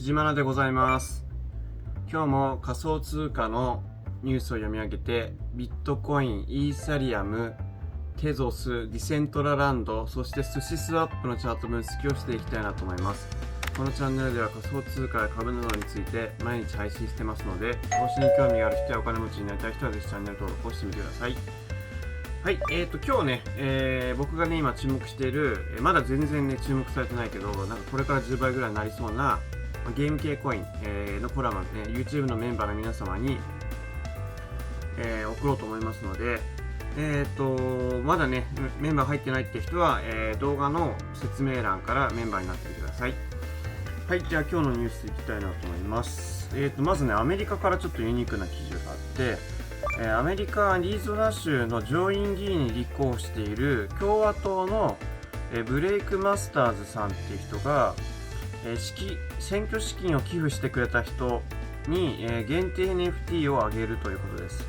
藤原でございます。今日も仮想通貨のニュースを読み上げて、ビットコイン、イーサリアム、テゾス、ディセントラランド、そしてスシスワップのチャート分析をしていきたいなと思います。このチャンネルでは仮想通貨や株などについて毎日配信してますので、投資に興味がある人やお金持ちになりたい人はぜひチャンネル登録をしてみてください。はい、今日ね、僕がね、今注目している、まだ全然ね、注目されてないけど、なんかこれから10倍ぐらいになりそうな、ゲーム系コイン、のコラムね、YouTube のメンバーの皆様に、送ろうと思いますので、まだね、メンバー入ってないって人は、動画の説明欄からメンバーになってみてください。はい、じゃあ今日のニュースいきたいなと思います。まずね、アメリカからちょっとユニークな記事があって、アメリカ・アリゾナ州の上院議員に立候補している共和党のブレイク・マスターズさんっていう人が選挙資金を寄付してくれた人に限定 NFT をあげるということです。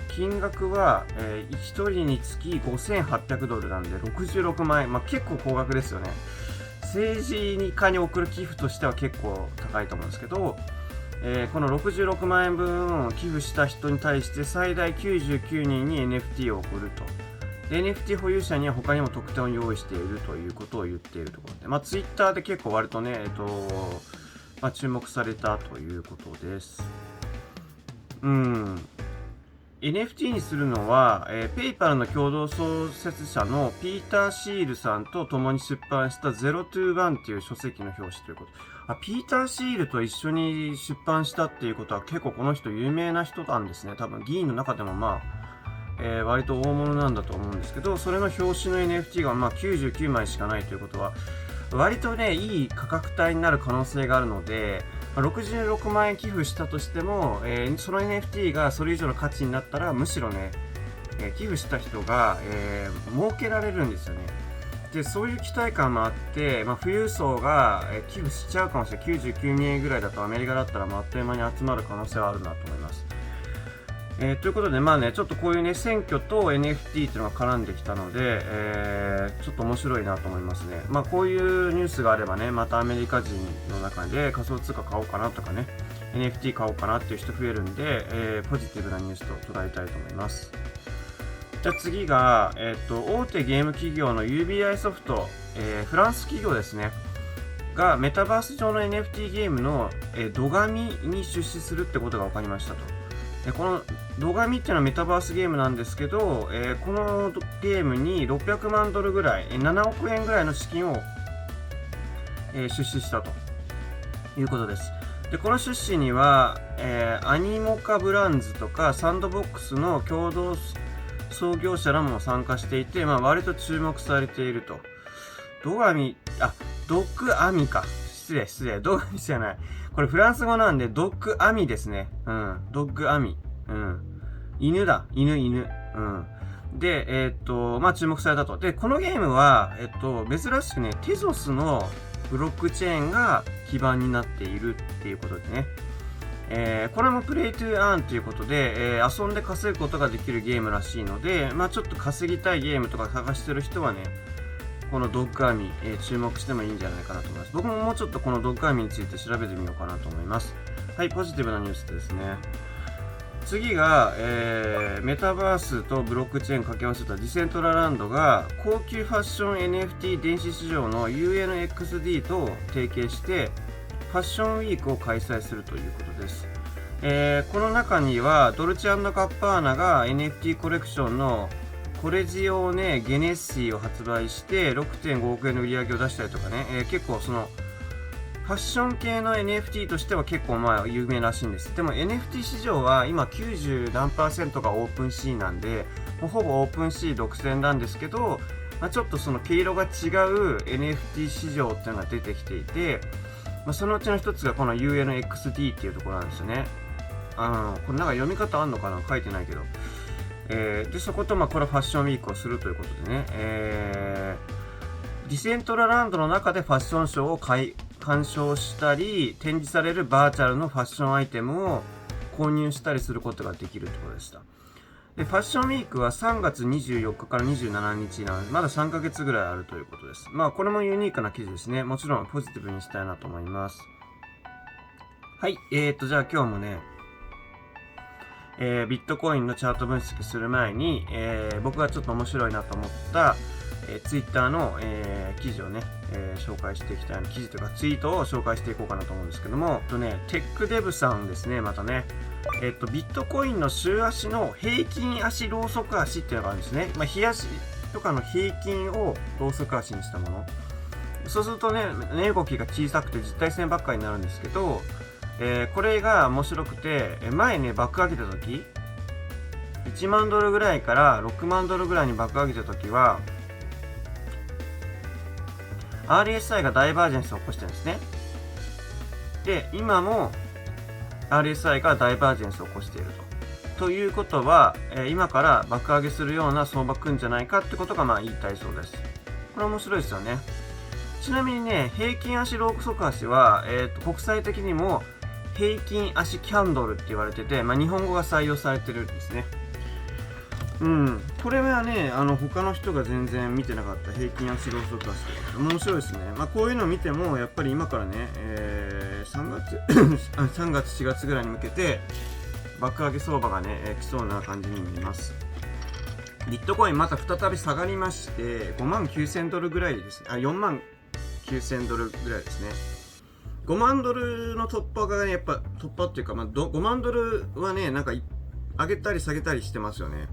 金額は1人につき$5800なんで66万円、結構高額ですよね。政治家に送る寄付としては結構高いと思うんですけど、この66万円分を寄付した人に対して最大99人に NFT を送ると。で NFT 保有者には他にも特典を用意しているということを言っているところで、Twitter で結構割とね、注目されたということです。NFT にするのは、PayPal の共同創設者のピーター・シールさんと共に出版した021っていう書籍の表紙ということ。ピーター・シールと一緒に出版したっていうことは結構この人有名な人なんですね。多分議員の中でも割と大物なんだと思うんですけど、それの表紙の NFT が99枚しかないということは、割とね、いい価格帯になる可能性があるので、66万円寄付したとしても、その NFT がそれ以上の価値になったら、むしろね、寄付した人が、儲けられるんですよね。で、そういう期待感もあって、富裕層が、寄付しちゃうかもしれない。99万円ぐらいだとアメリカだったらあっという間に集まる可能性はあるなと思います。ということで、ちょっとこういうね、選挙と NFT っていうのが絡んできたので、ちょっと面白いなと思いますね。こういうニュースがあればね、またアメリカ人の中で仮想通貨買おうかなとかね、NFT 買おうかなっていう人増えるんで、ポジティブなニュースと捉えたいと思います。じゃあ次が、大手ゲーム企業の UBI ソフト、フランス企業ですね。がメタバース上の NFT ゲームの、ドガミに出資するってことが分かりましたと。このドガミっていうのはメタバースゲームなんですけど、このゲームに$600万ぐらい、7億円ぐらいの資金を、出資したということです。で、この出資には、アニモカブランズとかサンドボックスの共同創業者らも参加していて、割と注目されていると。ドッグアミか。失礼。ドッグじゃない。これフランス語なんで、ドッグアミですね。ドッグアミ。犬だ。犬。で、注目されたと。で、このゲームは、珍しくね、テゾスのブロックチェーンが基盤になっているっていうことでね。これもプレイトゥーアーンということで、遊んで稼ぐことができるゲームらしいので、ちょっと稼ぎたいゲームとか探してる人はね、このドッグアーミー、注目してもいいんじゃないかなと思います。僕ももうちょっとこのドッグアーミーについて調べてみようかなと思います。はい、ポジティブなニュースですね。次が、メタバースとブロックチェーン掛け合わせたディセントラランドが高級ファッション NFT 電子市場の UNXD と提携してファッションウィークを開催するということです。この中にはドルチェ&ガッパーナが NFT コレクションのコレジオーネ・ゲネッシーを発売して6.5億円の売り上げを出したりとかね、結構そのファッション系の NFT としては結構有名らしいんです。でも NFT 市場は今90何%がオープンシーなんで、もうほぼオープンシー独占なんですけど、ちょっとその毛色が違う NFT 市場っていうのが出てきていて、そのうちの一つがこの UNXD っていうところなんですよね。これなんか読み方あんのかな、書いてないけど。で、そことこれファッションウィークをするということでね、ディセントラランドの中でファッションショーを鑑賞したり、展示されるバーチャルのファッションアイテムを購入したりすることができるところでした。で、ファッションウィークは3月24日から27日なので、まだ3ヶ月ぐらいあるということです。まあ、これもユニークな記事ですね。もちろんポジティブにしたいなと思います。はい。じゃあ今日もね、ビットコインのチャート分析する前に、僕がちょっと面白いなと思った、ツイッターの、記事をね、紹介していきたい記事というかツイートを紹介していこうかなと思うんですけども、テックデブさんですね、またね、ビットコインの週足の平均足ローソク足っていうのがあるんですね。まあ、日足とかの平均をローソク足にしたもの。そうするとね、値動きが小さくて実体線ばっかりになるんですけど、これが面白くて、前ね、爆上げた時、1万ドルぐらいから6万ドルぐらいに爆上げた時は、RSI がダイバージェンスを起こしてるんですね。で、今も RSI がダイバージェンスを起こしていると。ということは、今から爆上げするような相場来るんじゃないかってことが言いたいそうです。これ面白いですよね。ちなみにね、平均足ローソク足は、国際的にも平均足キャンドルって言われてて、日本語が採用されてるんですね。これはね、他の人が全然見てなかった平均足ローソク足で面白いですね。こういうのを見ても、やっぱり今からね、3月4月ぐらいに向けて爆上げ相場がね、来そうな感じに見えます。ビットコインまた再び下がりまして、5万9000ドルぐらいですね。4万9000ドルぐらいですね。5万ドルの突破がね、やっぱ突破っていうか、5万ドルはね、なんか上げたり下げたりしてますよね。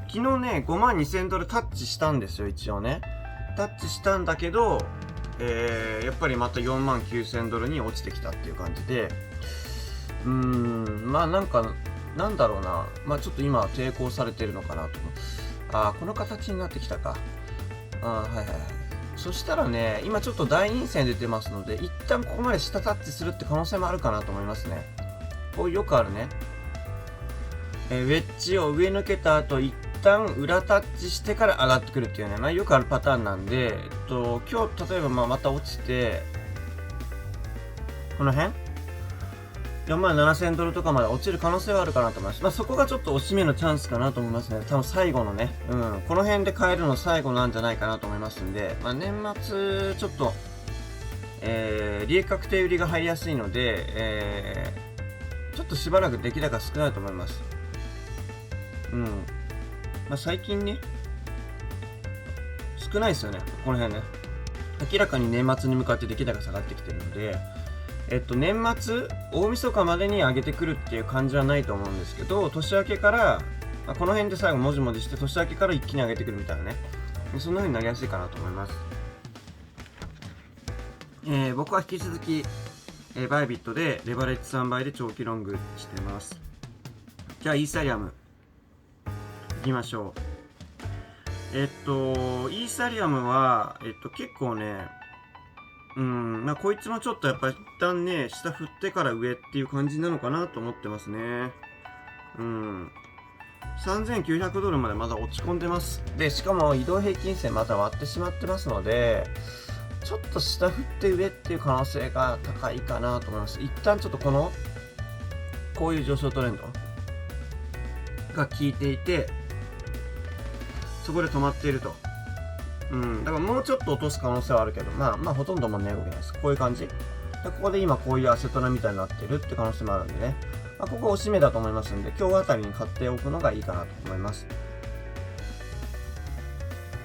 昨日ね、5万2000ドルタッチしたんですよ、一応ね。タッチしたんだけど、やっぱりまた4万9000ドルに落ちてきたっていう感じで、なんだろうな。ちょっと今は抵抗されてるのかなと。この形になってきたか。はいはい。そしたらね、今ちょっと大陰線出てますので、一旦ここまで下タッチするって可能性もあるかなと思いますね。こうよくあるね。ウェッジを上抜けた後、一旦裏タッチしてから上がってくるっていうね、よくあるパターンなんで、今日例えばまた落ちて、この辺4万7000ドルとかまで落ちる可能性はあるかなと思います。そこがちょっと押し目のチャンスかなと思いますね。多分最後のね、この辺で買えるの最後なんじゃないかなと思いますんで、年末ちょっと、利益確定売りが入りやすいので、ちょっとしばらく出来高少ないと思います。最近ね、少ないですよね、この辺ね。明らかに年末に向かって出来高下がってきてるので、年末、大晦日までに上げてくるっていう感じはないと思うんですけど、年明けから、この辺で最後もじもじして、年明けから一気に上げてくるみたいなね。そんな風になりやすいかなと思います。僕は引き続き、バイビットでレバレッジ3倍で長期ロングしてます。じゃあ、イーサリアム。行きましょう。イーサリアムは、結構ね、こいつもちょっとやっぱり一旦ね、下振ってから上っていう感じなのかなと思ってますね。3900ドルまでまだ落ち込んでます。で、しかも移動平均線また割ってしまってますので、ちょっと下振って上っていう可能性が高いかなと思います。一旦ちょっとこういう上昇トレンドが効いていて、そこで止まっていると。だからもうちょっと落とす可能性はあるけど、ほとんどもね、動けないです。こういう感じ。でここで今こういうアセトラみたいになってるって可能性もあるんでね。ここ押し目だと思いますんで、今日あたりに買っておくのがいいかなと思います。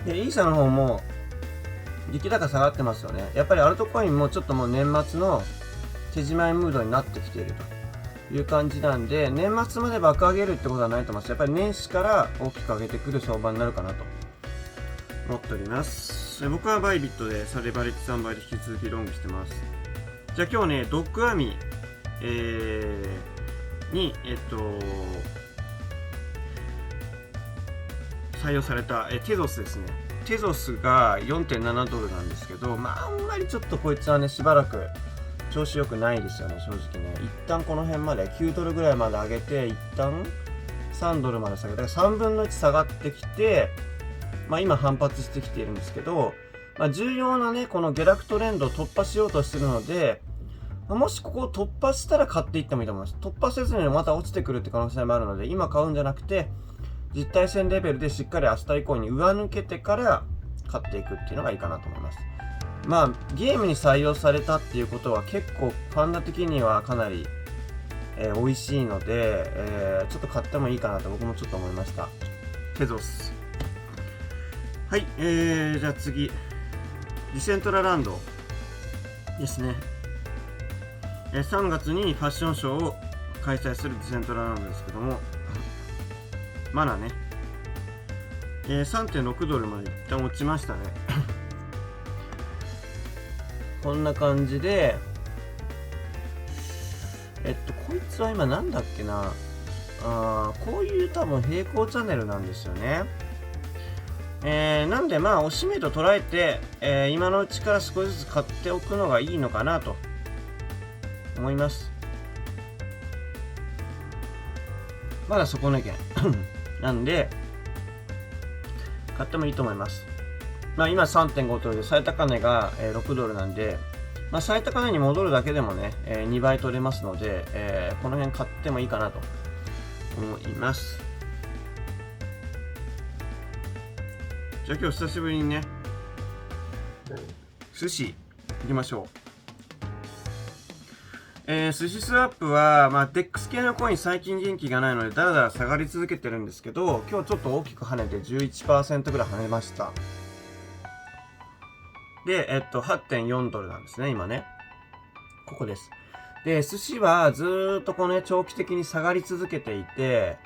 で、イーサの方も、出来高下がってますよね。やっぱりアルトコインもちょっともう年末の手締まいムードになってきているという感じなんで、年末まで爆上げるってことはないと思います。やっぱり年始から大きく上げてくる相場になるかなと思っております。僕はバイビットでレバレッジ3倍で引き続きロングしてます。じゃあ今日ね、ドッグアミ、に、採用された、テゾスですね。テゾスが 4.7 ドルなんですけど、あんまりちょっとこいつはね、しばらく調子良くないですよね、正直ね。一旦この辺まで9ドルぐらいまで上げて、一旦3ドルまで下げて、3分の1下がってきて、今反発してきているんですけど、重要なね、この下落トレンドを突破しようとしてるので、もしここを突破したら買っていってもいいと思います。突破せずにまた落ちてくるって可能性もあるので、今買うんじゃなくて、実体戦レベルでしっかり明日以降に上抜けてから勝っていくっていうのがいいかなと思います。まあゲームに採用されたっていうことは結構ファンダ的にはかなり、美味しいので、ちょっと買ってもいいかなと僕もちょっと思いました。テゾス。はい、じゃあ次ディセントラランドですね。3月にファッションショーを開催するディセントラランドですけども、まだね、3.6 ドルまで一旦落ちましたね。こんな感じで、こいつは今なんだっけな、こういう多分平行チャンネルなんですよね。なんでまあ、押し目と捉えて、今のうちから少しずつ買っておくのがいいのかなと思います。まだ底値圏なんで、買ってもいいと思います。まあ今 3.5 ドルで最高値が6ドルなんで、まあ最高値に戻るだけでもね、2倍取れますので、この辺買ってもいいかなと思います。じゃあ今日久しぶりにね、寿司行きましょう。寿司スワップは、まあ、デックス系のコイン最近元気がないので、だらだら下がり続けてるんですけど、今日ちょっと大きく跳ねて 11% ぐらい跳ねました。で、8.4 ドルなんですね、今ね。ここです。で、寿司はずーっとこうね、長期的に下がり続けていて、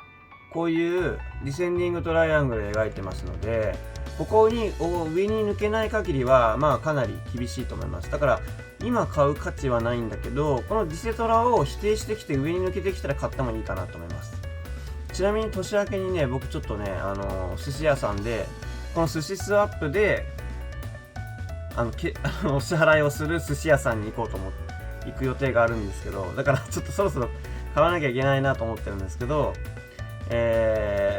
こういうディセンディングトライアングル描いてますので、ここに上に抜けない限りは、まあかなり厳しいと思います。だから、今買う価値はないんだけど、このディセトラを否定してきて上に抜けてきたら買ってもいいかなと思います。ちなみに年明けにね、僕ちょっとね、寿司屋さんで、この寿司スワップで、お支払いをする寿司屋さんに行こうと思って、行く予定があるんですけど、だからちょっとそろそろ買わなきゃいけないなと思ってるんですけど、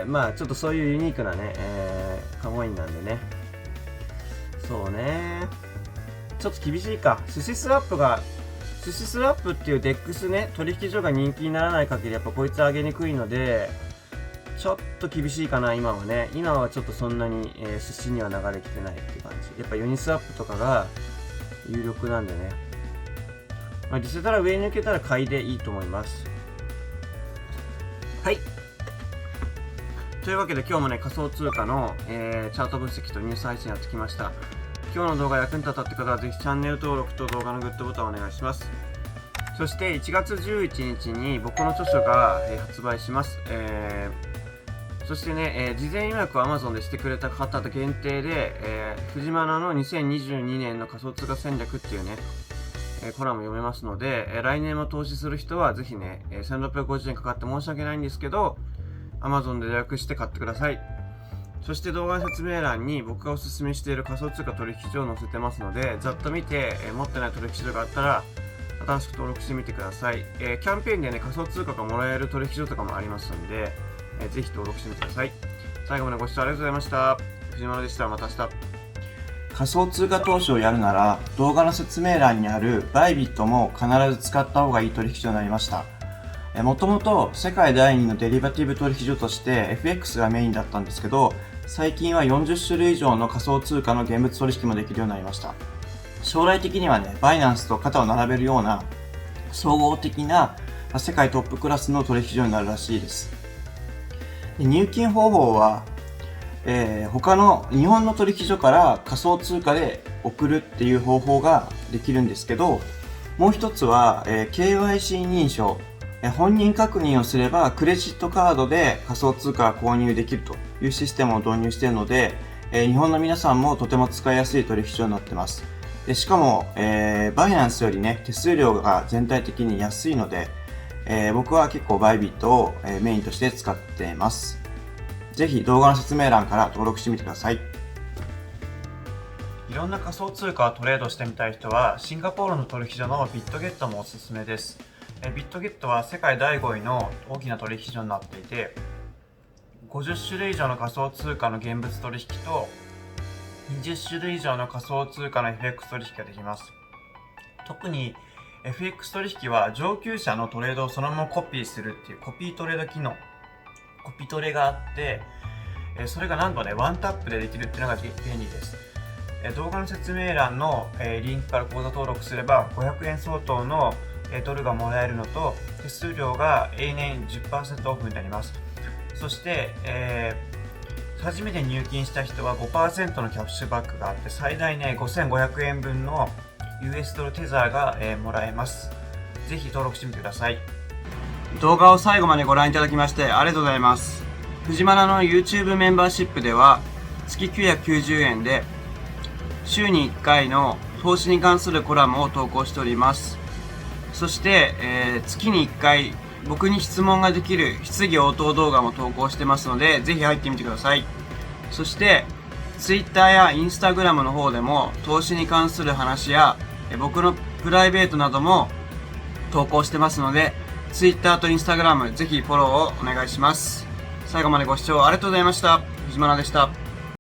まあちょっとそういうユニークなね、カモインなんでね。そうね。ちょっと厳しいか。寿司スワップっていうデックスね、取引所が人気にならない限りやっぱこいつ上げにくいので、ちょっと厳しいかな、今はね。今はちょっとそんなに、寿司には流れきてないっていう感じ。やっぱユニスワップとかが有力なんでね。まあ、ディセトラ上に抜けたら買いでいいと思います。はい。というわけで今日もね、仮想通貨の、チャート分析とニュース配信やってきました。今日の動画役に立ったって方はぜひチャンネル登録と動画のグッドボタンをお願いします。そして1月11日に僕の著書が、発売します。そしてね、事前予約を Amazon でしてくれた方と限定で、藤間の2022年の仮想通貨戦略っていうね、コラム読めますので、来年も投資する人はぜひね、1650円かかって申し訳ないんですけど、Amazon で予約して買ってください。そして動画説明欄に僕がおすすめしている仮想通貨取引所を載せてますので、ざっと見て、持ってない取引所があったら、新しく登録してみてください。キャンペーンでね、仮想通貨がもらえる取引所とかもありますので、ぜひ登録してみてください。最後までご視聴ありがとうございました。藤原でした。また明日。仮想通貨投資をやるなら動画の説明欄にあるバイビットも必ず使った方がいい取引所になりました。もともと世界第2のデリバティブ取引所として FX がメインだったんですけど、最近は40種類以上の仮想通貨の現物取引もできるようになりました。将来的にはね、バイナンスと肩を並べるような総合的な世界トップクラスの取引所になるらしいです。入金方法は他の日本の取引所から仮想通貨で送るっていう方法ができるんですけど、もう一つは、KYC 認証、本人確認をすればクレジットカードで仮想通貨を購入できるというシステムを導入しているので、日本の皆さんもとても使いやすい取引所になっています。でしかも、バイナンスよりね、手数料が全体的に安いので、僕は結構バイビットを、メインとして使っています。ぜひ動画の説明欄から登録してみてください。いろんな仮想通貨をトレードしてみたい人はシンガポールの取引所のビットゲットもおすすめです。ビットゲットは世界第5位の大きな取引所になっていて、50種類以上の仮想通貨の現物取引と20種類以上の仮想通貨の FX 取引ができます。特に FX 取引は上級者のトレードをそのままコピーするっていうコピートレード機能。コピトレがあって、それがなんとね、ワンタップでできるっていうのが便利です。動画の説明欄のリンクから口座登録すれば500円相当のドルがもらえるのと、手数料が永年 10% オフになります。そして、初めて入金した人は 5% のキャッシュバックがあって、最大ね5500円分の US ドルテザーが、もらえます。ぜひ登録してみてください。動画を最後までご覧いただきましてありがとうございます。藤原の YouTube メンバーシップでは月990円で週に1回の投資に関するコラムを投稿しております。そして、月に1回僕に質問ができる質疑応答動画も投稿してますので、ぜひ入ってみてください。そして Twitter や Instagram の方でも投資に関する話や僕のプライベートなども投稿してますので、Twitter と Instagram ぜひフォローをお願いします。最後までご視聴ありがとうございました。藤原でした。